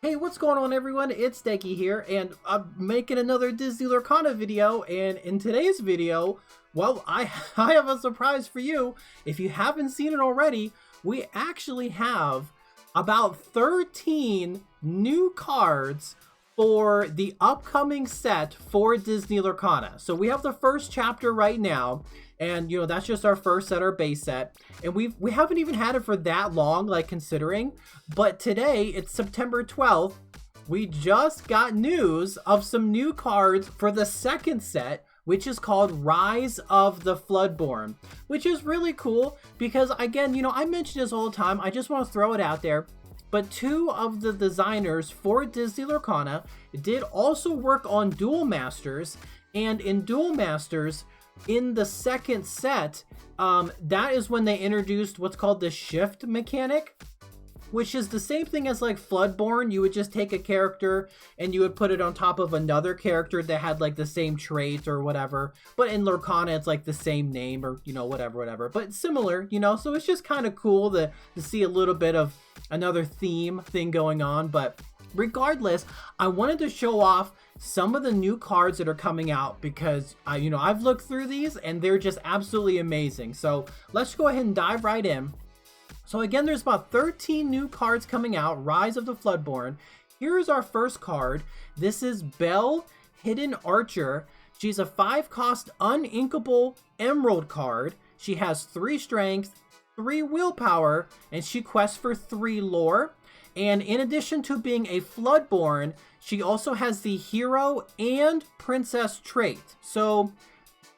Hey, what's going on everyone? It's Deki here, and I'm making another Disney Lorcana video, and in today's video, well, I have a surprise for you. If you haven't seen it already, we actually have about 13 new cards for the upcoming set for Disney Lorcana. So we have the first chapter right now, and that's just our first set, our base set, and we haven't even had it for that long, like, considering. But today it's September 12th. We just got news of some new cards for the second set, which is called Rise of the Floodborn, which is really cool because, again, I mention this all the time. I just want to throw it out there. But two of the designers for Disney Lorcana did also work on Duel Masters, and in Duel Masters, in the second set, that is when they introduced what's called the shift mechanic, which is the same thing as like Floodborn. You would just take a character and you would put it on top of another character that had like the same trait or whatever. But in Lorcana, it's like the same name or, whatever. But similar, so it's just kind of cool to see a little bit of another thing going on. But regardless, I wanted to show off some of the new cards that are coming out because I've looked through these and they're just absolutely amazing. So let's go ahead and dive right in. So again, there's about 13 new cards coming out, Rise of the Floodborn. Here's our first card. This is Belle, Hidden Archer. She's a 5-cost uninkable emerald card. She has 3 strength, 3 willpower, and she quests for 3 lore. And in addition to being a Floodborn, she also has the hero and princess trait. So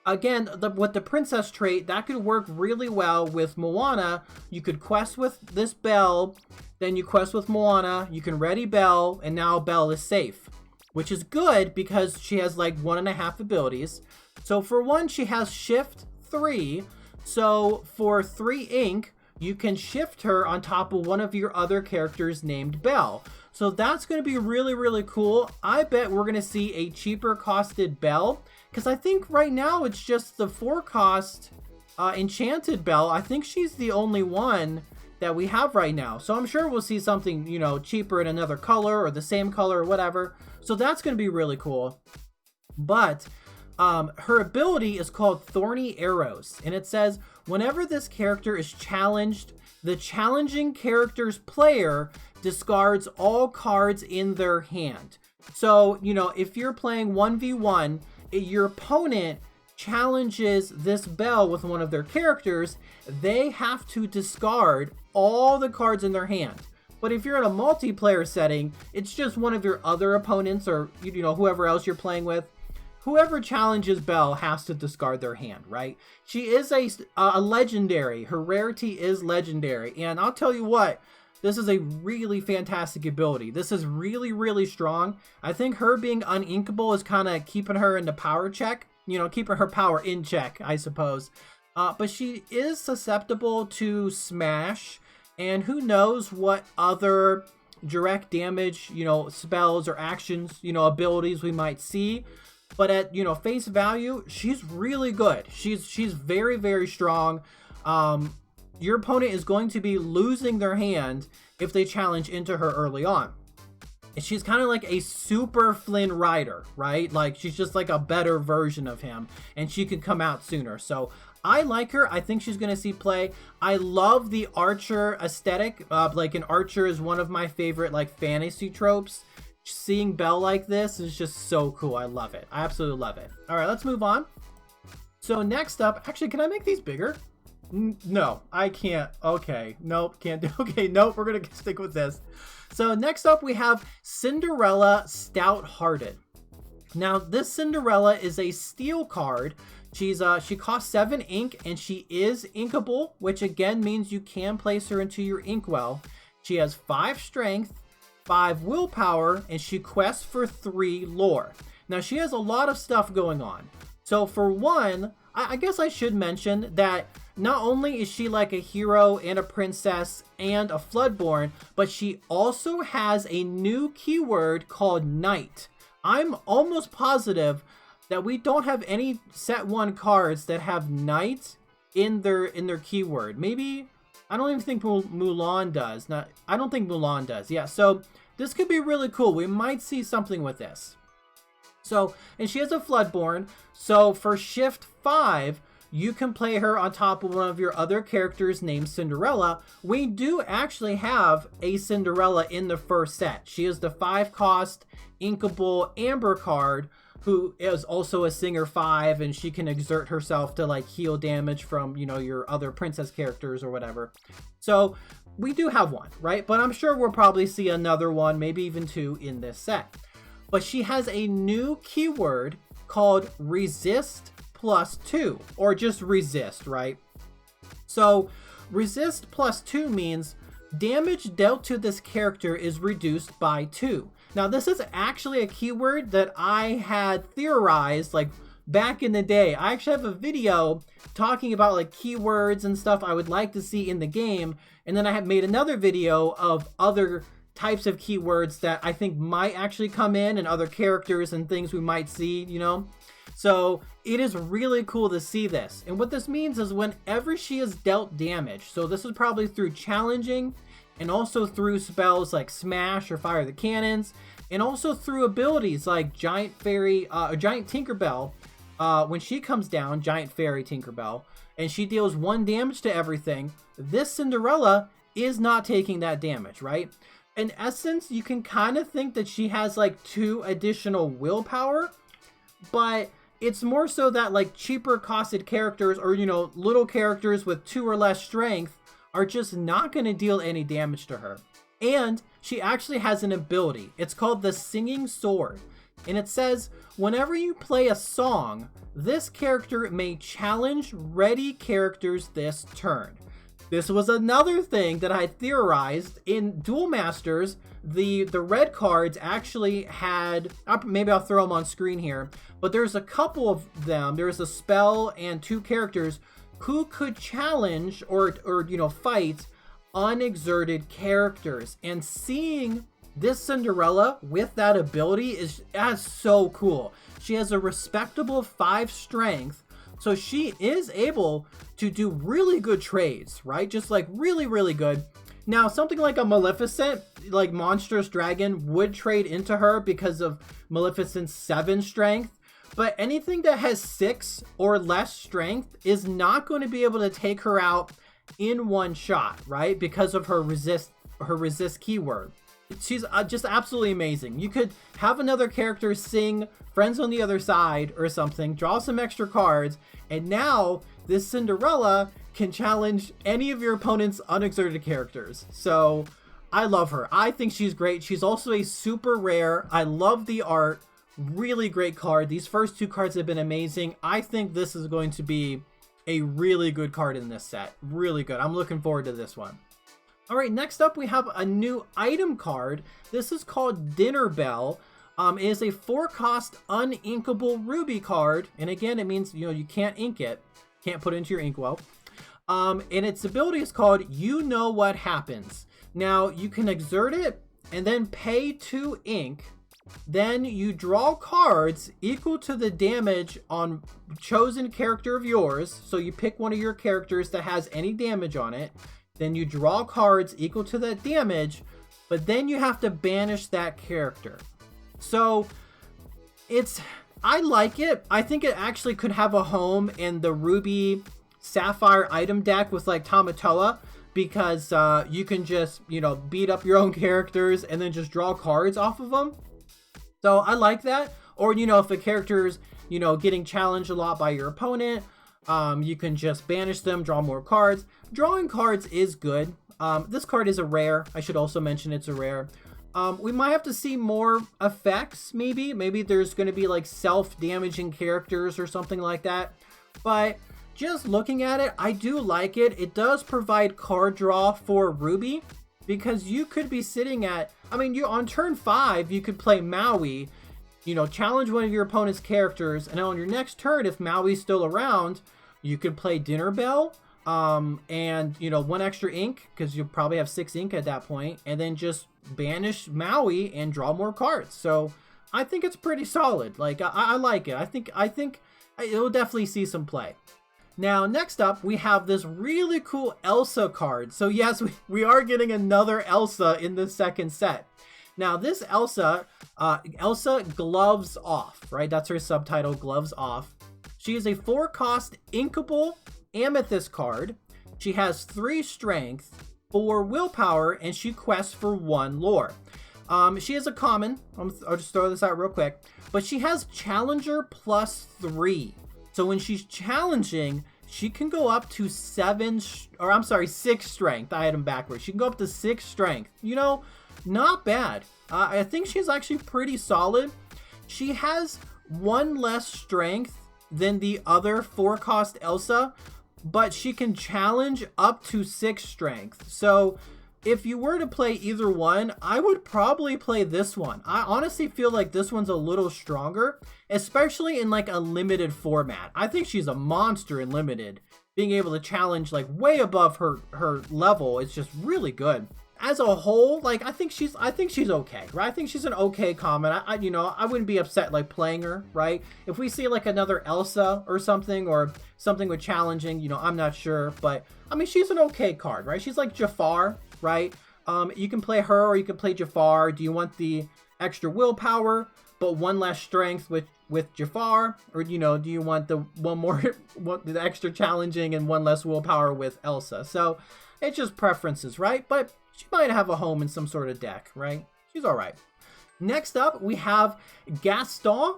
again, with the princess trait, that could work really well with Moana. You could quest with this Belle, then you quest with Moana, you can ready Belle, and now Belle is safe. Which is good because she has like 1.5 abilities. So for one, she has shift 3. So for 3 ink, you can shift her on top of one of your other characters named Belle. So that's going to be really, really cool. I bet we're going to see a cheaper costed Belle, because I think right now it's just the 4-cost enchanted Belle. I think she's the only one that we have right now. So I'm sure we'll see something, cheaper in another color or the same color or whatever. So that's going to be really cool. But her ability is called Thorny Arrows, and it says whenever this character is challenged, the challenging character's player discards all cards in their hand. So, if you're playing 1v1, your opponent challenges this Belle with one of their characters, they have to discard all the cards in their hand. But if you're in a multiplayer setting, it's just one of your other opponents or, whoever else you're playing with. Whoever challenges Belle has to discard their hand, right? She is a legendary. Her rarity is legendary. And I'll tell you what, this is a really fantastic ability. This is really, really strong. I think her being uninkable is kind of keeping her in the power check. Keeping her power in check, I suppose. But she is susceptible to smash. And who knows what other direct damage, spells or actions, abilities we might see. But at, face value, she's really good. She's very, very strong. Your opponent is going to be losing their hand if they challenge into her early on. And she's kind of like a super Flynn Rider, right? Like, she's just like a better version of him. And she can come out sooner. So I like her. I think she's going to see play. I love the archer aesthetic. Like, an archer is one of my favorite, like, fantasy tropes. Seeing Belle like this is just so cool. I love it. I absolutely love it. All right, let's move on. So next up, actually, can I make these bigger? No, I can't. Okay, nope, can't do. Okay, nope, we're gonna stick with this. So next up, we have Cinderella Stout-Hearted. Now, this Cinderella is a steel card. She costs 7 ink, and she is inkable, which again means you can place her into your inkwell. She has 5 strength, 5 willpower, and she quests for 3 lore. Now, she has a lot of stuff going on. So for one, I guess I should mention that not only is she like a hero and a princess and a Floodborn, but she also has a new keyword called Knight. I'm almost positive that we don't have any set 1 cards that have Knight in their keyword. Maybe, I don't even think Mulan does. I don't think Mulan does. Yeah, so this could be really cool. We might see something with this. So, and she has a Floodborn. So for Shift 5, you can play her on top of one of your other characters named Cinderella. We do actually have a Cinderella in the first set. She is the 5-cost inkable Amber card, who is also a Singer 5, and she can exert herself to like heal damage from, you know, your other princess characters or whatever. So we do have one, right? But I'm sure we'll probably see another one, maybe even 2 in this set. But she has a new keyword called Resist +2, or just Resist, right? So Resist +2 means damage dealt to this character is reduced by 2. Now this is actually a keyword that I had theorized like back in the day. I actually have a video talking about like keywords and stuff I would like to see in the game, and then I had made another video of other types of keywords that I think might actually come in, and other characters and things we might see, you know. So it is really cool to see this. And what this means is whenever she is dealt damage, so this is probably through challenging, and also through spells like Smash or Fire the Cannons, and also through abilities like Giant Fairy, Giant Tinkerbell. When she comes down, Giant Fairy Tinkerbell, and she deals 1 damage to everything, this Cinderella is not taking that damage, right? In essence, you can kind of think that she has like 2 additional willpower, but it's more so that like cheaper costed characters, or, you know, little characters with 2 or less strength, are just not going to deal any damage to her. And she actually has an ability. It's called the Singing Sword. And it says, whenever you play a song, this character may challenge ready characters this turn. This was another thing that I theorized in Duel Masters. The red cards actually had, maybe I'll throw them on screen here, but there's a couple of them. There's a spell and 2 characters who could challenge or you know, fight unexerted characters. And seeing this Cinderella with that ability that's so cool. She has a respectable 5 strength, so she is able to do really good trades, right? Just like really, really good. Now, something like a Maleficent, like Monstrous Dragon, would trade into her because of Maleficent's 7 strength. But anything that has 6 or less strength is not going to be able to take her out in one shot, right? Because of her resist keyword. She's just absolutely amazing. You could have another character sing Friends on the Other Side or something, draw some extra cards, and now this Cinderella can challenge any of your opponent's unexerted characters. So I love her. I think she's great. She's also a super rare. I love the art. Really great card. These first 2 cards have been amazing. I think this is going to be a really good card in this set. Really good. I'm looking forward to this one. All right, next up we have a new item card. This is called Dinner Bell. It is a 4-cost uninkable ruby card, and again, it means, you know, you can't ink it, can't put it into your inkwell. And its ability is called You Know What Happens. Now you can exert it and then pay 2 ink. Then you draw cards equal to the damage on chosen character of yours. So you pick one of your characters that has any damage on it. Then you draw cards equal to that damage, but then you have to banish that character. So I like it. I think it actually could have a home in the Ruby Sapphire item deck with like Tamatoa, because you can just, you know, beat up your own characters and then just draw cards off of them. So I like that. Or, you know, if a character's, you know, getting challenged a lot by your opponent, you can just banish them, draw more cards. Drawing cards is good. This card is a rare. I should also mention it's a rare. We might have to see more effects, maybe. Maybe there's going to be like self-damaging characters or something like that. But just looking at it, I do like it. It does provide card draw for Ruby, because you could be sitting at, I mean, you on turn 5, you could play Maui, you know, challenge one of your opponent's characters, and on your next turn, if Maui's still around, you could play Dinner Bell, and, you know, 1 extra ink, because you'll probably have 6 ink at that point, and then just banish Maui and draw more cards. So I think it's pretty solid. Like, I like it. I think it'll definitely see some play. Now, next up, we have this really cool Elsa card. So yes, we are getting another Elsa in the second set. Now this Elsa, Elsa Gloves Off, right? That's her subtitle, Gloves Off. She is a 4-cost inkable amethyst card. She has 3 strength, 4 willpower, and she quests for 1 lore. She is a common. I'll just throw this out real quick. But she has Challenger +3. So when she's challenging, she can go up to 6 strength. I had them backwards. She can go up to 6 strength. You know, not bad. I think she's actually pretty solid. She has 1 less strength than the other 4-cost Elsa, but she can challenge up to 6 strength. So if you were to play either one, I would probably play this one. I honestly feel like this one's a little stronger, especially in like a limited format. I think she's a monster in limited. Being able to challenge like way above her level is just really good. As a whole, like I think she's okay, right? I think she's an okay common. I wouldn't be upset like playing her, right? If we see like another Elsa or something with challenging, you know, I'm not sure, but I mean she's an okay card, right? She's like Jafar, right? You can play her or you can play Jafar. Do you want the extra willpower but 1 less strength with Jafar, or you know, do you want the the extra challenging and 1 less willpower with Elsa? So it's just preferences, right? But she might have a home in some sort of deck, right? She's all right. Next up, we have Gaston,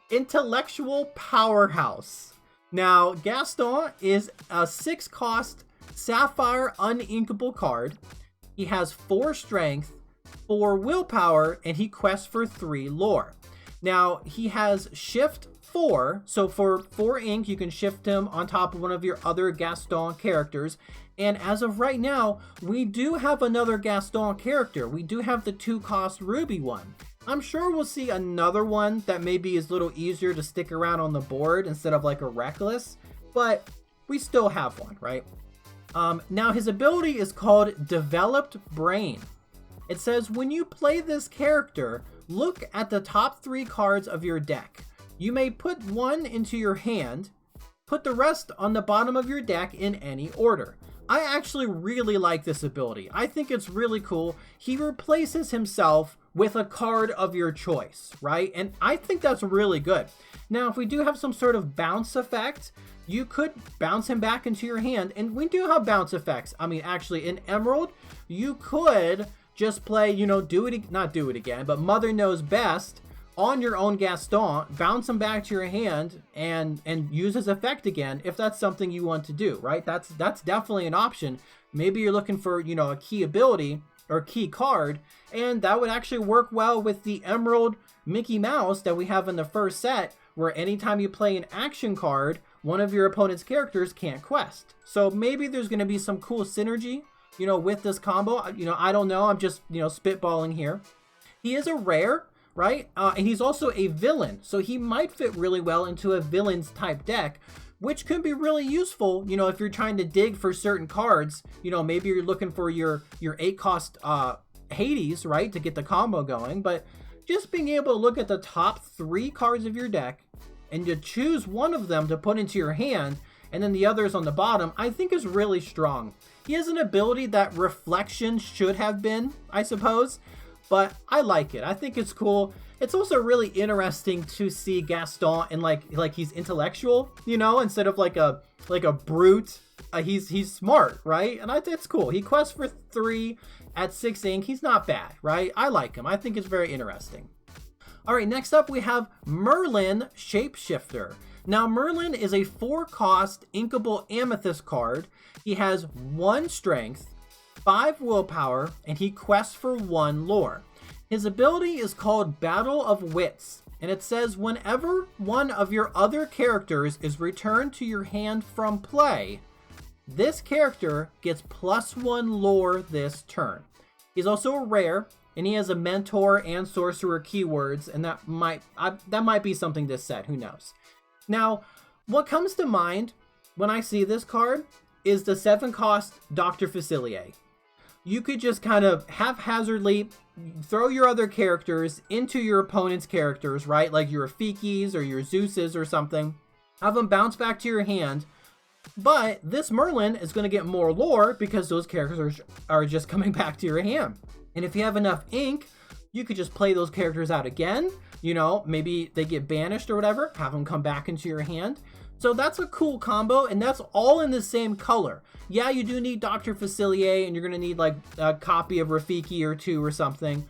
Intellectual Powerhouse. Now, Gaston is a 6-cost Sapphire uninkable card. He has 4 strength, 4 willpower, and he quests for 3 lore. Now, he has shift 4, so for 4 ink, you can shift him on top of one of your other Gaston characters. And as of right now, we do have another Gaston character. We do have the 2-cost Ruby one. I'm sure we'll see another one that maybe is a little easier to stick around on the board instead of like a Reckless, but we still have one, right? Now his ability is called Developed Brain. It says when you play this character, look at the top 3 cards of your deck. You may put 1 into your hand, put the rest on the bottom of your deck in any order. I actually really like this ability. I think it's really cool. He replaces himself with a card of your choice, right? And I think that's really good. Now, if we do have some sort of bounce effect, you could bounce him back into your hand. And we do have bounce effects. I mean, actually, in Emerald, you could just play, you know, not do it again, but Mother Knows Best on your own Gaston, bounce him back to your hand, and use his effect again if that's something you want to do, right? That's definitely an option. Maybe you're looking for, you know, a key ability or key card, and that would actually work well with the Emerald Mickey Mouse that we have in the first set, where anytime you play an action card, one of your opponent's characters can't quest. So maybe there's going to be some cool synergy, you know, with this combo. You know, I don't know. I'm just, you know, spitballing here. He is a rare, right? And he's also a villain, so he might fit really well into a villains type deck, which could be really useful, you know, if you're trying to dig for certain cards. You know, maybe you're looking for your 8-cost Hades, right, to get the combo going. But just being able to look at the top 3 cards of your deck and to choose one of them to put into your hand, and then the others on the bottom, I think is really strong. He has an ability that Reflection should have been, I suppose, but I like it. I think it's cool. It's also really interesting to see Gaston in like he's intellectual, you know, instead of like a brute. He's smart, right? And I think it's cool. He quests for 3 at 6 ink. He's not bad, right? I like him. I think it's very interesting. All right, next up we have Merlin Shapeshifter. Now Merlin is a 4-cost inkable amethyst card. He has 1 strength, 5 willpower, and he quests for 1 lore. His ability is called Battle of Wits, and it says whenever one of your other characters is returned to your hand from play, this character gets +1 lore this turn. He's also a rare, and he has a mentor and sorcerer keywords, and that might be something this set, who knows. Now, what comes to mind when I see this card is the 7-cost Dr. Facilier. You could just kind of haphazardly throw your other characters into your opponent's characters, right? Like your Rafikis or your Zeuses or something. Have them bounce back to your hand. But this Merlin is going to get more lore because those characters are just coming back to your hand. And if you have enough ink, You could just play those characters out again. You know, maybe they get banished or whatever, have them come back into your hand. So that's a cool combo, and that's all in the same color. Yeah, you do need Dr. Facilier, and you're going to need like a copy of Rafiki or two or something,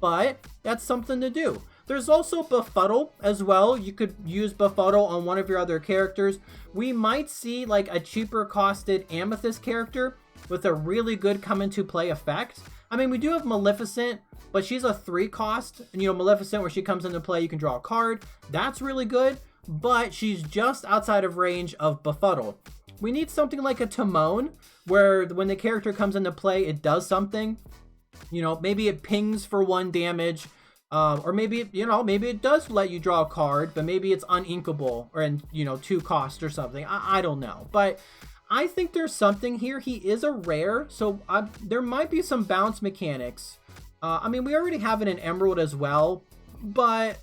but that's something to do. There's also Befuddle as well. You could use Befuddle on one of your other characters. We might see like a cheaper costed Amethyst character with a really good come into play effect. I mean, we do have Maleficent, but she's a 3 cost. And, you know, Maleficent, where she comes into play, you can draw a card. That's really good, but she's just outside of range of Befuddle. We need something like a Timon, where when the character comes into play, it does something. You know, maybe it pings for 1 damage, or maybe, you know, maybe it does let you draw a card, but maybe it's uninkable or in, you know, 2 cost or something. I don't know, but I think there's something here. He is a rare, so there might be some bounce mechanics. I mean, we already have it in Emerald as well, but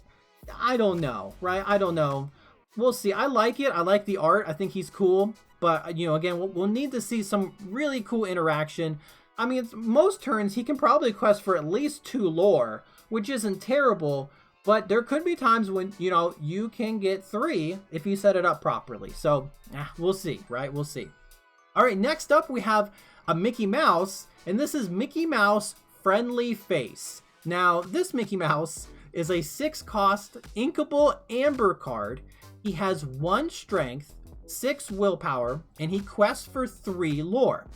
I don't know, right? I don't know. We'll see. I like it. I like the art. I think he's cool, but, you know, again, we'll need to see some really cool interaction. I mean, most turns he can probably quest for at least 2 lore, which isn't terrible, but there could be times when, you know, you can get 3 if you set it up properly. So we'll see, right? We'll see. All right, next up we have a Mickey Mouse, and this is Mickey Mouse Friendly Face. Now, this Mickey Mouse is a 6 cost inkable amber card. He has 1 strength, 6 willpower, and he quests for 3 lore.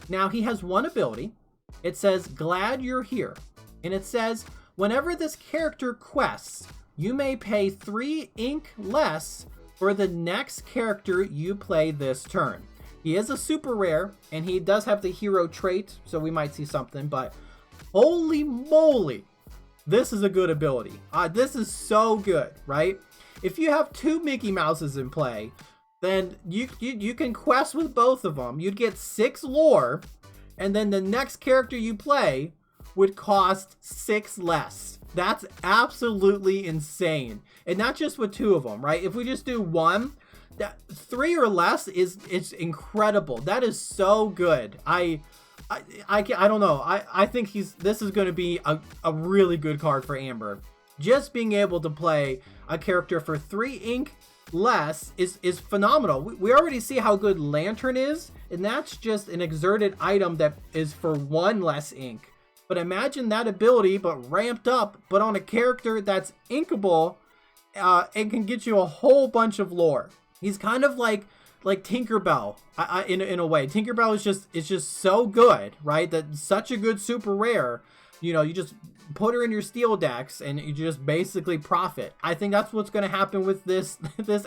Now, he has 1 ability. It says, Glad You're Here. And it says, whenever this character quests, you may pay 3 ink less for the next character you play this turn. He is a super rare, and he does have the hero trait, so we might see something, but holy moly, this is a good ability. This is so good, right? If you have 2 Mickey Mouses in play, then you can quest with both of them. You'd get 6 lore, and then the next character you play would cost 6 less. That's absolutely insane. And not just with 2 of them, right? If we just do 1, that 3 or less it's incredible. That is so good. I don't know. I think this is going to be a really good card for Amber. Just being able to play a character for 3 ink less is phenomenal. We already see how good Lantern is, and that's just an exerted item that is for 1 less ink. But imagine that ability, but ramped up, but on a character that's inkable, and can get you a whole bunch of lore. He's kind of like Tinkerbell, in a way. Tinkerbell is just so good, right? That's such a good super rare. You know, you just put her in your steel decks and you just basically profit. I think that's what's going to happen with this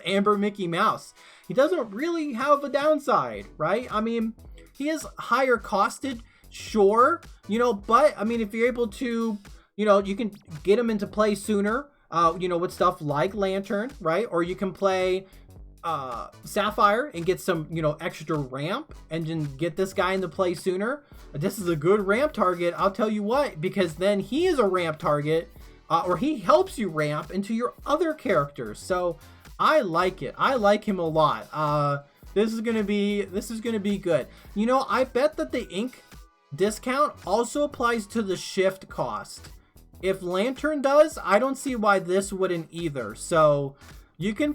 Amber Mickey Mouse. He doesn't really have a downside, right? I mean, he is higher costed, sure, you know, but I mean, if you're able to, you know, you can get him into play sooner, you know, with stuff like Lantern, right? Or you can play Sapphire and get some, you know, extra ramp and then get this guy into play sooner. This is a good ramp target, I'll tell you what, because then he is a ramp target, or he helps you ramp into your other characters. So I like it. I like him a lot. This is gonna be good. You know, I bet that the ink discount also applies to the shift cost. If Lantern does, I don't see why this wouldn't either. So you can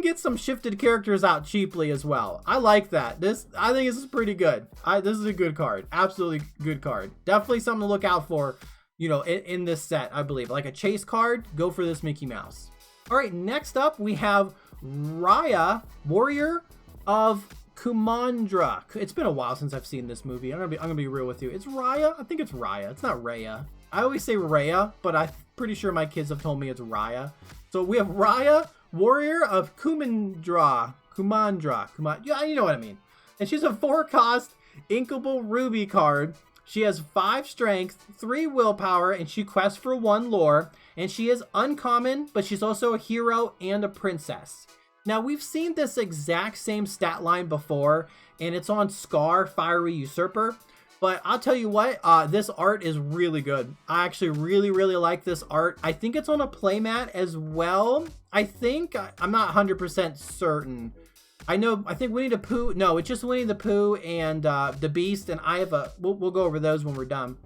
get some shifted characters out cheaply as well. I like that. I think this is pretty good. This is a good card. Absolutely good card. Definitely something to look out for, you know, in this set, I believe. Like a chase card, go for this Mickey Mouse. All right, next up we have Raya, Warrior of Kumandra. It's been a while since I've seen this movie. I'm gonna be real with you. It's Raya. I think it's Raya. It's not Raya. I always say Raya, but I'm pretty sure my kids have told me it's Raya. So we have Raya, Warrior of Kumandra. Yeah, you know what I mean. And she's a 4 cost inkable ruby card. She has 5 strength, 3 willpower, and she quests for 1 lore. And she is uncommon, but she's also a hero and a princess. Now, we've seen this exact same stat line before, and it's on Scar, Fiery Usurper. But I'll tell you what, this art is really good. I actually really, really like this art. I think it's on a playmat as well. I'm not 100% certain. I think Winnie the Pooh, no, it's just Winnie the Pooh and the Beast, and we'll go over those when we're done.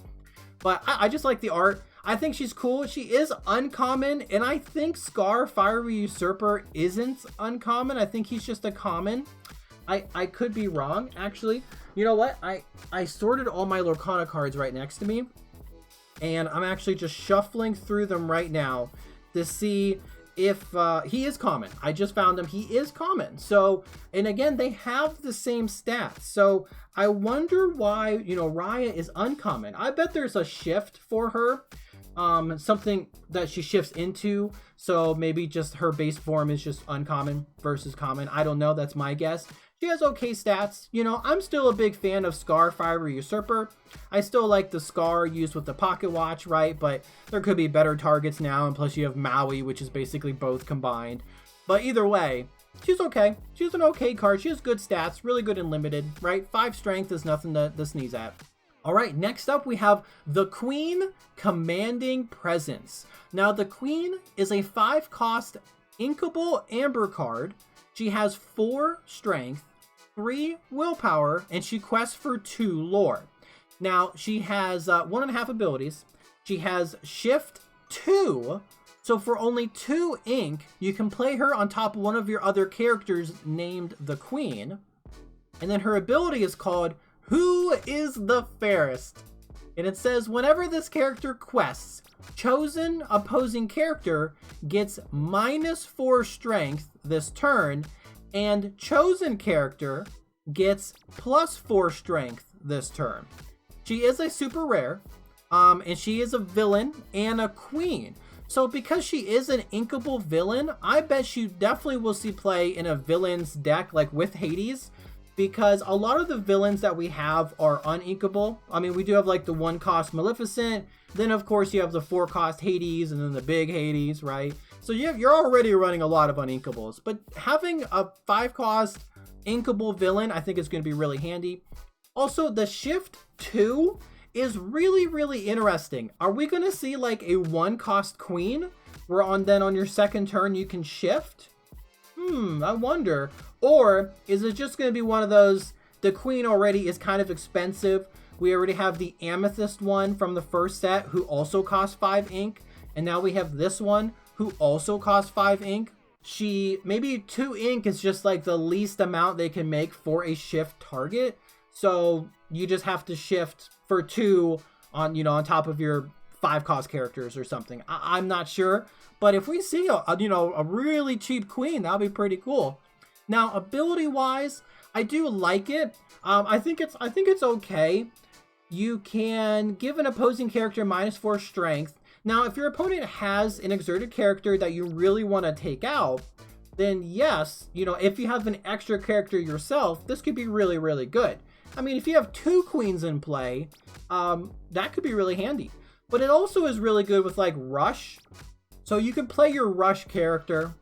But I just like the art. I think she's cool. She is uncommon, and I think Scar Fiery Usurper isn't uncommon. I think he's just a common. I could be wrong, actually. You know what? I sorted all my Lorcana cards right next to me, and I'm actually just shuffling through them right now to see if he is common. I just found him. He is common. So, and again, they have the same stats. So I wonder why, you know, Raya is uncommon. I bet there's a shift for her. Something that she shifts into. So maybe just her base form is just uncommon versus common. I don't know. That's my guess. She has okay stats. You know, I'm still a big fan of Scar Fiery Usurper. I still like the Scar used with the pocket watch, right? But there could be better targets now, and plus you have Maui, which is basically both combined. But either way, she's okay. She's an okay card. She has good stats, really good in limited, right? 5 strength is nothing to sneeze at. All right, next up we have the Queen Commanding Presence. Now the Queen is a 5-cost inkable amber card. She has 4 strength, 3 willpower, and she quests for 2 lore. Now, she has 1.5 abilities. She has Shift 2, so for only 2 ink, you can play her on top of one of your other characters named the Queen. And then her ability is called Who is the Fairest? And it says, whenever this character quests, chosen opposing character gets -4 strength this turn, and chosen character gets +4 strength this turn. She is a super rare, and she is a villain and a queen. So because she is an inkable villain, I bet she definitely will see play in a villain's deck, like with Hades, because a lot of the villains that we have are uninkable. I mean, we do have like the 1-cost Maleficent, then of course you have the 4-cost Hades, and then the big Hades, right? So you're already running a lot of uninkables, but having a 5-cost inkable villain, I think is going to be really handy. Also, the Shift 2 is really, really interesting. Are we going to see like a 1-cost queen where on your second turn you can shift? I wonder. Or is it just going to be one of those, the queen already is kind of expensive. We already have the amethyst one from the first set who also costs 5 ink. And now we have this one who also costs 5 ink. Maybe 2 ink is just like the least amount they can make for a shift target. So you just have to shift for 2 on, you know, on top of your 5-cost characters or something. I'm not sure. But if we see a really cheap queen, that'll be pretty cool. Now, ability wise, I do like it. I think it's okay. You can give an opposing character -4 strength. Now, if your opponent has an exerted character that you really want to take out, then yes, you know, if you have an extra character yourself, this could be really, really good. I mean, if you have 2 queens in play, that could be really handy. But it also is really good with like Rush. So you can play your Rush character,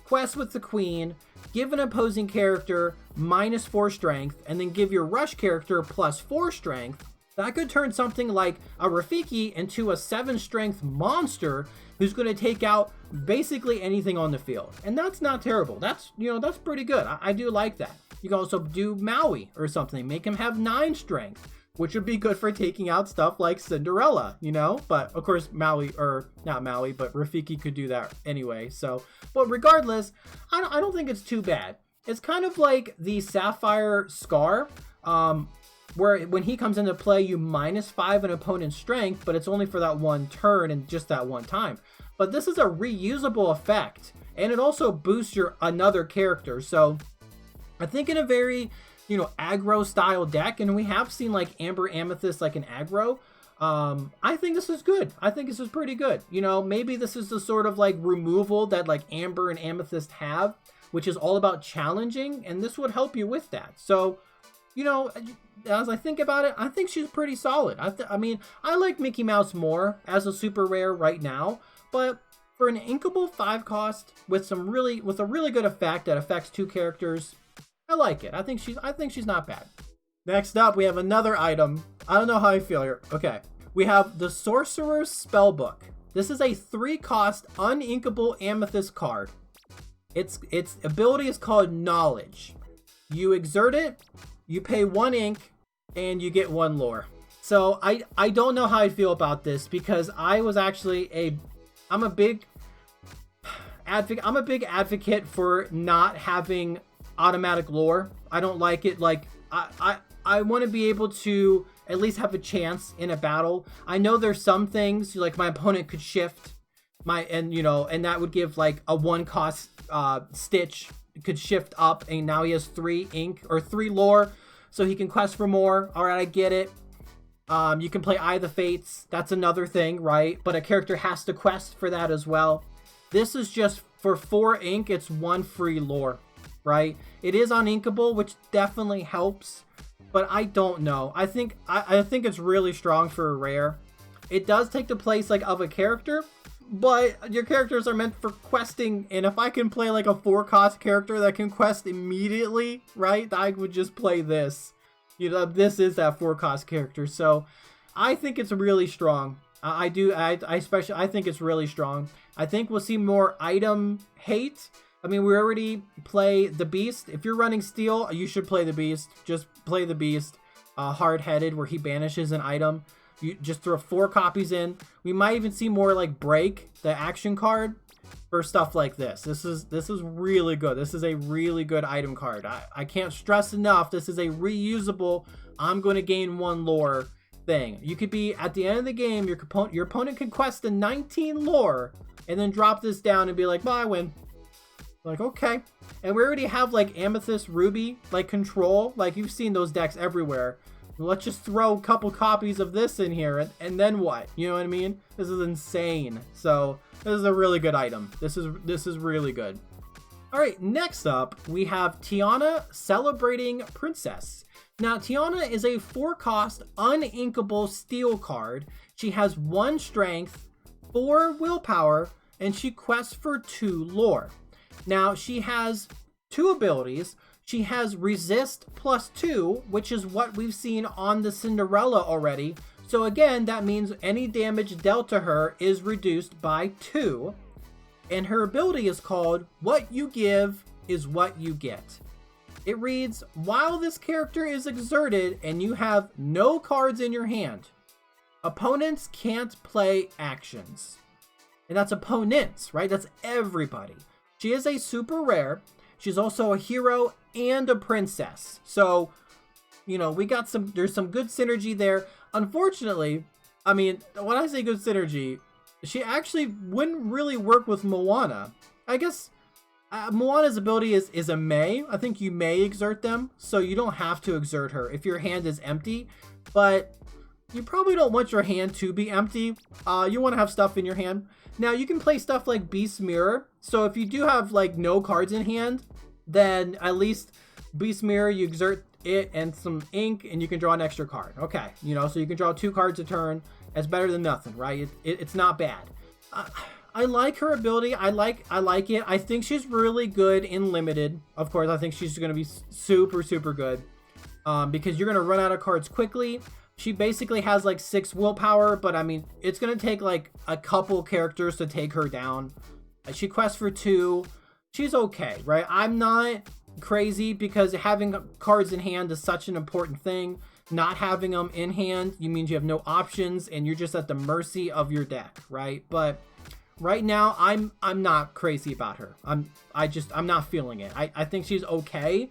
quest with the queen, give an opposing character -4 strength, and then give your Rush character +4 strength. That could turn something like a Rafiki into a 7 strength monster who's going to take out basically anything on the field. And that's not terrible. That's pretty good. I do like that. You can also do Maui or something. Make him have 9 strength, which would be good for taking out stuff like Cinderella, you know? But of course, not Maui, but Rafiki could do that anyway. So, but regardless, I don't think it's too bad. It's kind of like the Sapphire Scar, where when he comes into play, you -5 an opponent's strength, but it's only for that one turn and just that one time. But this is a reusable effect, and it also boosts your another character. So I think in a very, you know, aggro style deck, and we have seen like Amber Amethyst like an aggro, I think this is good. I think this is pretty good. You know, maybe this is the sort of like removal that like Amber and Amethyst have, which is all about challenging, and this would help you with that. So, you know, as I think about it, I think she's pretty solid. I mean, I like Mickey Mouse more as a super rare right now, but for an inkable 5-cost with a really good effect that affects 2 characters, I like it. I think she's not bad. Next up, we have another item. I don't know how I feel here. Okay, we have the Sorcerer's Spellbook. This is a 3-cost uninkable amethyst card. Its ability is called Knowledge. You exert it, you pay 1 ink, and you get 1 lore. So I don't know how I feel about this, because I was actually I'm a big advocate for not having automatic lore. I don't like it. Like I want to be able to at least have a chance in a battle. I know there's some things like my opponent could shift and that would give like a 1 cost Stitch could shift up, and now he has 3 ink or 3 lore, so he can quest for more. All right, I get it. You can play Eye of the Fates. That's another thing, right? But a character has to quest for that as well. This is just for 4 ink. It's 1 free lore, right? It is uninkable, which definitely helps, but I don't know. I think it's really strong for a rare. It does take the place like of a character, but your characters are meant for questing, and if I can play like a 4 cost character that can quest immediately, right, I would just play this. This is that 4 cost character, so I think it's really strong. I think it's really strong. I think we'll see more item hate. I mean, we already play the Beast. If you're running Steel, you should play the Beast. Just play the Beast, hard-headed, where he banishes an item. You just throw 4 copies in. We might even see more like Break, the action card, for stuff like this. This is really good. This is a really good item card. I can't stress enough. This is a reusable, I'm going to gain 1 lore thing. You could be at the end of the game, your opponent can quest a 19 lore and then drop this down and be like, well, I win. Like, okay. And we already have like Amethyst Ruby, like control. Like, you've seen those decks everywhere. Let's just throw a couple copies of this in here, and then what? You know what I mean? This is insane. So this is a really good item. This is really good. All right, next up we have Tiana, Celebrating Princess. Now Tiana is a 4 cost uninkable steel card. She has 1 strength, 4 willpower, and she quests for 2 lore. Now she has 2 abilities. She has resist +2, which is what we've seen on the Cinderella already. So again, that means any damage dealt to her is reduced by 2. And her ability is called What You Give is What You Get. It reads, while this character is exerted and you have no cards in your hand, opponents can't play actions. And that's opponents, right? That's everybody. She is a super rare. She's also a hero and a princess. So, we got there's some good synergy there. Unfortunately, I mean, when I say good synergy, she actually wouldn't really work with Moana. I guess Moana's ability is a may. I think you may exert them, so you don't have to exert her if your hand is empty. But you probably don't want your hand to be empty. You want to have stuff in your hand. Now, you can play stuff like Beast Mirror. So if you do have like no cards in hand, then at least Beast Mirror, you exert it and some ink and you can draw an extra card. Okay, so you can draw 2 cards a turn. That's better than nothing, right? It's not bad. I like her ability. I like it. I think she's really good in limited. Of course, I think she's going to be super, super good because you're going to run out of cards quickly. She basically has like 6 willpower, but I mean, it's going to take like a couple characters to take her down. She quests for 2. She's okay, right? I'm not crazy because having cards in hand is such an important thing. Not having them in hand, you means you have no options and you're just at the mercy of your deck, right? But right now, I'm not crazy about her. I'm not feeling it. I think she's okay.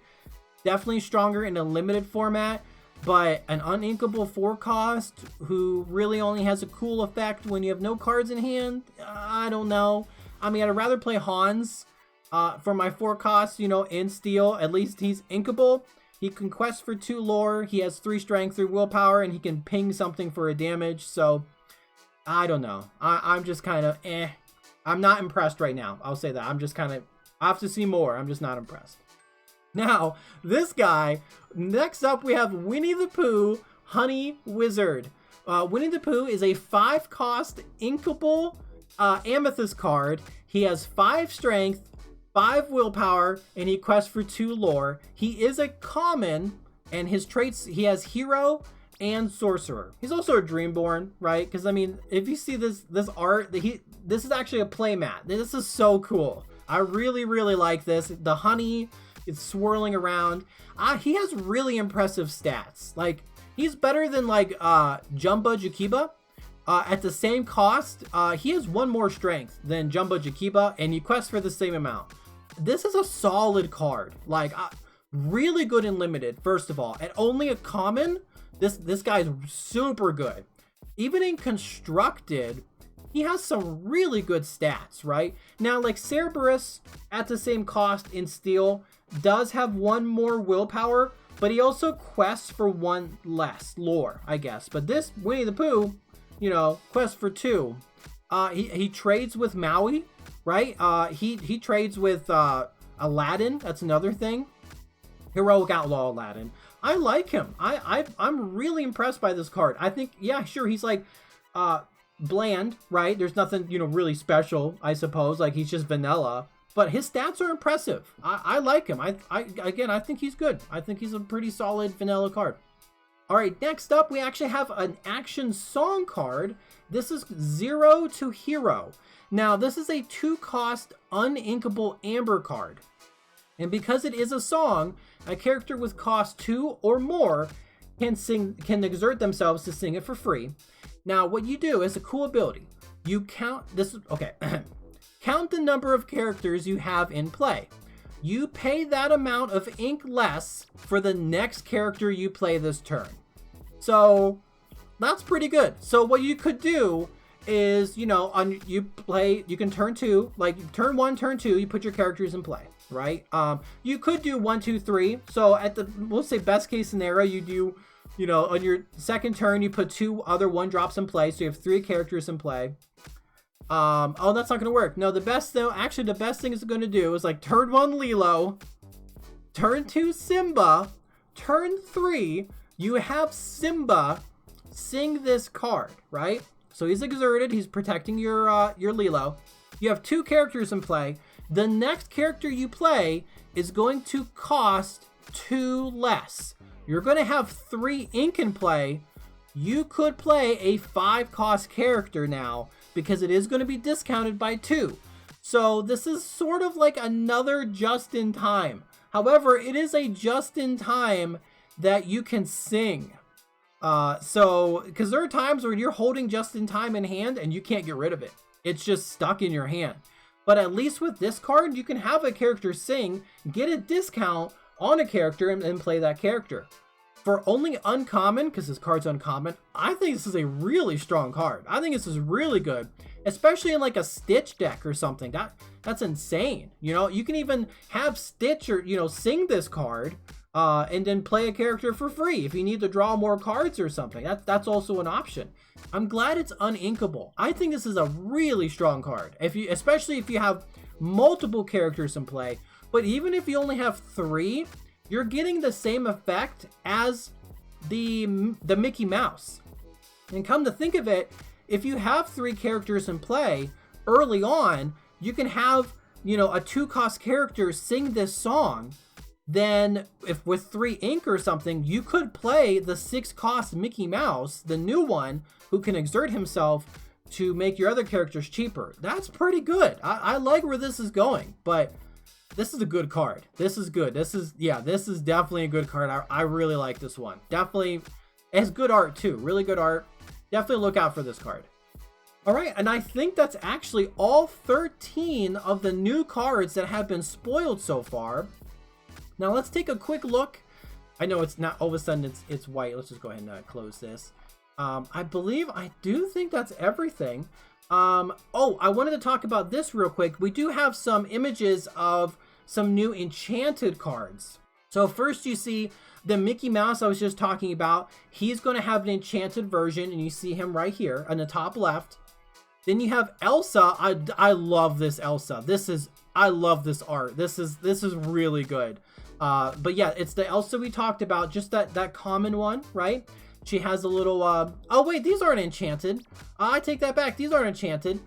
Definitely stronger in a limited format, but an uninkable 4 cost who really only has a cool effect when you have no cards in hand, I don't know. I mean, I'd rather play Hans for my 4 costs, in Steel. At least he's inkable. He can quest for 2 lore. He has 3 strength, 3 willpower, and he can ping something for a damage. So, I don't know. I'm just kind of I'm not impressed right now. I'll say that. I'm just kind of, I have to see more. I'm just not impressed. Now, this guy, next up we have Winnie the Pooh, Honey Wizard. Winnie the Pooh is a 5 cost inkable amethyst card. He has 5 strength, 5 willpower, and he quests for 2 lore. He is a common, and his traits, he has hero and sorcerer. He's also a Dreamborn, right? Because I mean, if you see this art, this is actually a playmat. This is so cool. I really, really like this. The honey is swirling around. He has really impressive stats. Like, He's better than like Jumba Jakiba. At the same cost, he has 1 more strength than Jumbo Jakiba, and you quest for the same amount. This is a solid card, like really good in limited. First of all, and only a common. This guy's super good. Even in constructed, he has some really good stats, right? Now, like Cerberus, at the same cost in steel, does have 1 more willpower, but he also quests for 1 less lore, I guess. But this Winnie the Pooh, you know, quest for 2. He trades with Maui, right? He trades with Aladdin. That's another thing. Heroic Outlaw Aladdin. I like him. I'm really impressed by this card. I think, yeah, sure, he's like bland, right? There's nothing, you know, really special, I suppose. Like, he's just vanilla. But his stats are impressive. I like him. Again, I think he's good. I think he's a pretty solid vanilla card. All right, next up, we actually have an action song card. This is Zero to Hero. Now, this is a 2-cost uninkable amber card. And because it is a song, a character with cost 2 or more can exert themselves to sing it for free. Now, what you do is a cool ability. You count count the number of characters you have in play. You pay that amount of ink less for the next character you play this turn. So that's pretty good. So what you could do is, you know, you can turn 2, like turn 1, turn 2, you put your characters in play, right? You could do 1, 2, 3. So at the, we'll say best case scenario, you do, you know, on your second turn, you put 2 other 1-drops in play. So you have 3 characters in play. Oh, that's not going to work. No, the best thing is going to do is like turn 1 Lilo, turn 2 Simba, turn 3, you have Simba sing this card, right? So he's exerted, he's protecting your Lilo. You have 2 characters in play. The next character you play is going to cost 2 less. You're going to have 3 ink in play. You could play a 5-cost character now because it is going to be discounted by 2. So this is sort of like another just-in-time. However, it is a just-in-time that you can sing. So, because there are times when you're holding just-in-time in hand and you can't get rid of it. It's just stuck in your hand. But at least with this card, you can have a character sing, get a discount on a character, and play that character. For only uncommon, because this card's uncommon, I think this is a really strong card. I think this is really good, especially in like a Stitch deck or something. That's insane. You know, you can even have Stitch or, you know, sing this card and then play a character for free if you need to draw more cards or something. That's also an option. I'm glad it's uninkable. I think this is a really strong card, especially if you have multiple characters in play. But even if you only have 3, you're getting the same effect as the Mickey Mouse. And come to think of it, if you have 3 characters in play early on, you can have, you know, a 2-cost character sing this song. Then if with 3 ink or something, you could play the 6-cost Mickey Mouse, the new one, who can exert himself to make your other characters cheaper. That's pretty good. I like where this is going, but this is a good card. This is good. This is definitely a good card. I really like this one. Definitely, it has good art too. Really good art. Definitely look out for this card. All right, and I think that's actually all 13 of the new cards that have been spoiled so far. Now let's take a quick look. I know it's not all of a sudden it's white. Let's just go ahead and close this. I do think that's everything. Oh, I wanted to talk about this real quick. We do have some images of some new enchanted cards. So first you see the Mickey Mouse I was just talking about. He's going to have an enchanted version, and you see him right here on the top left. Then you have Elsa. I love this Elsa. I love this art. This is really good. But yeah, it's the Elsa we talked about, just that common one, right? She has a little, oh wait, these aren't enchanted. I take that back. These aren't enchanted.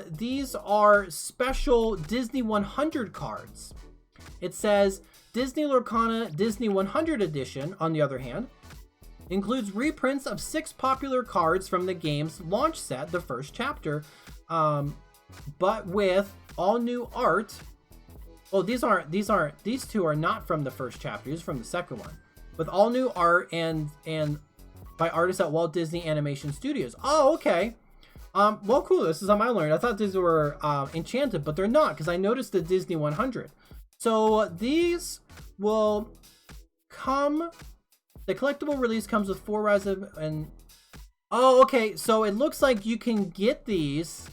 These are special Disney 100 cards. It says Disney Lorcana Disney 100 Edition, on the other hand, includes reprints of 6 popular cards from the game's launch set, the first chapter, but with all new art. Oh, these 2 are not from the first chapter. These are from the second one. With all new art and by artists at Walt Disney Animation Studios. Oh, okay. Well, cool. This is how I learned. I thought these were Enchanted, but they're not, because I noticed the Disney 100. So these will come. The collectible release comes with 4 rides and. Oh, okay. So it looks like you can get these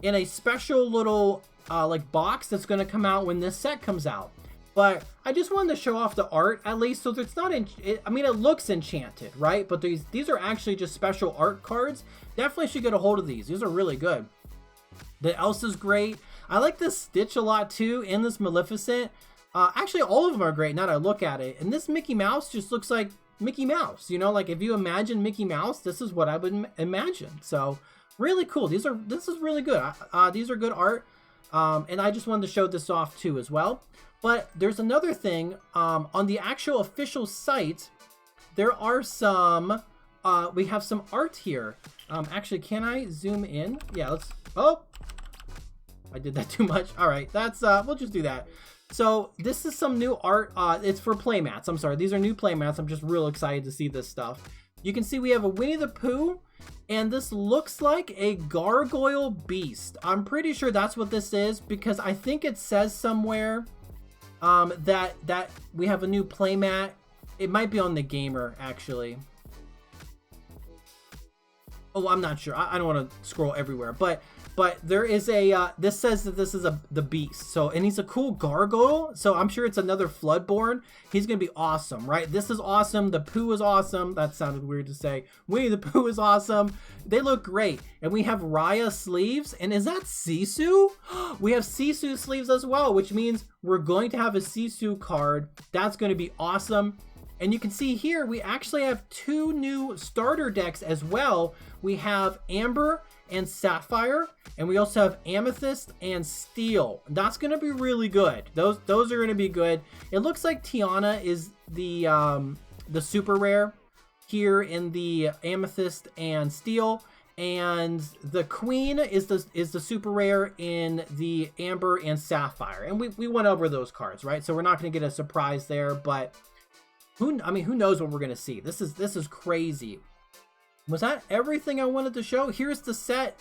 in a special little like box that's going to come out when this set comes out. But I just wanted to show off the art at least, so it's not. I mean, it looks Enchanted, right? But these are actually just special art cards. Definitely should get a hold of these. These are really good. The Elsa's great. I like this Stitch a lot too, and this Maleficent. Actually, all of them are great now that I look at it. And this Mickey Mouse just looks like Mickey Mouse. You know, like if you imagine Mickey Mouse, this is what I would imagine. So really cool. This is really good. These are good art. And I just wanted to show this off too as well. But there's another thing, on the actual official site, there are some, we have some art here. Actually, can I zoom in? Yeah, let's, oh, I did that too much. All right, that's, we'll just do that. So this is some new art. It's for playmats. I'm sorry, these are new playmats. I'm just real excited to see this stuff. You can see we have a Winnie the Pooh, and this looks like a gargoyle beast. I'm pretty sure that's what this is, because I think it says somewhere that we have a new playmat. It might be on the gamer, actually. Oh, I'm not sure. I don't want to scroll everywhere, but there is a this says that this is the beast. So, and he's a cool gargoyle, so I'm sure it's another Floodborn. He's gonna be awesome, right? This is awesome. The Pooh is awesome. That sounded weird to say. Winnie the Pooh is awesome. They look great. And we have Raya sleeves, and is that Sisu? We have Sisu sleeves as well, which means we're going to have a Sisu card. That's going to be awesome. And you can see here we actually have 2 new starter decks as well. We have Amber and Sapphire, and we also have Amethyst and Steel. That's going to be really good. Those are going to be good. It looks like Tiana is the super rare here in the Amethyst and Steel, and the Queen is the super rare in the Amber and Sapphire. And we went over those cards, right? So we're not going to get a surprise there, but who knows what we're going to see. This is crazy. Was that everything I wanted to show? Here's the set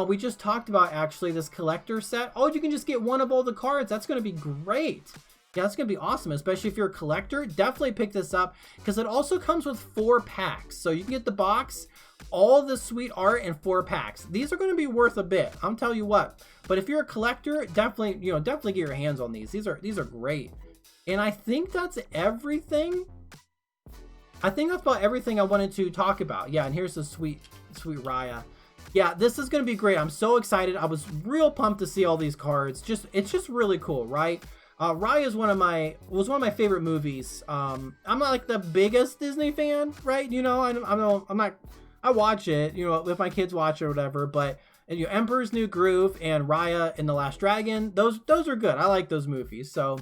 we just talked about, actually, this collector set. Oh, you can just get one of all the cards. That's going to be great. Yeah, that's going to be awesome, especially if you're a collector. Definitely pick this up, because it also comes with 4 packs. So you can get the box, all the sweet art, and 4 packs. These are going to be worth a bit. I'm telling you what. But if you're a collector, definitely get your hands on these. These are great. And I think that's everything. I think that's about everything I wanted to talk about. Yeah, and here's the sweet Raya. Yeah, this is going to be great. I'm so excited. I was real pumped to see all these cards. It's just really cool, right? Raya is was one of my favorite movies. I'm not like the biggest Disney fan, right? You know, I'm not. I watch it, you know, if my kids watch it or whatever. But Emperor's New Groove and Raya and the Last Dragon, those are good. I like those movies. So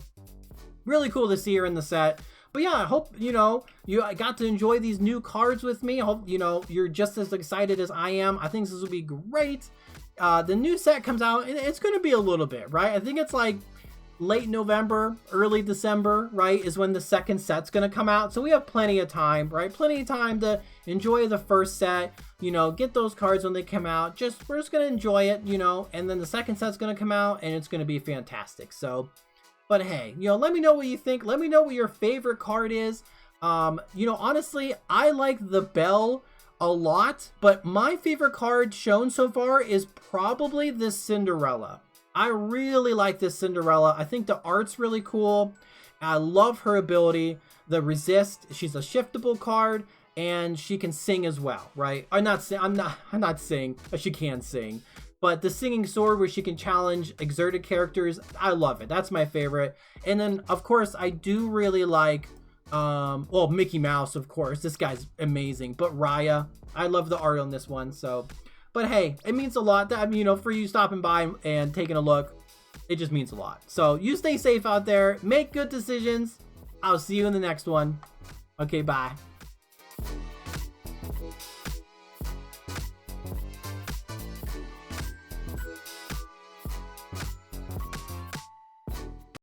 really cool to see her in the set. But yeah, I hope, you got to enjoy these new cards with me. I hope, you're just as excited as I am. I think this will be great. The new set comes out, and it's going to be a little bit, right? I think it's like late November, early December, right, is when the second set's going to come out. So we have plenty of time, right? Plenty of time to enjoy the first set, get those cards when they come out. We're just going to enjoy it, and then the second set's going to come out, and it's going to be fantastic. So, but hey, let me know what you think. Let me know what your favorite card is. Honestly, I like the Belle a lot, but my favorite card shown so far is probably this Cinderella. I really like this Cinderella. I think the art's really cool. I love her ability. The Resist, she's a shiftable card, and she can sing as well, right? I'm not sing, but she can sing. But the singing sword where she can challenge exerted characters, I love it. That's my favorite. And then, of course, I do really like, Mickey Mouse, of course. This guy's amazing. But Raya, I love the art on this one. So, but hey, it means a lot. That, for you stopping by and taking a look, it just means a lot. So you stay safe out there. Make good decisions. I'll see you in the next one. Okay, bye.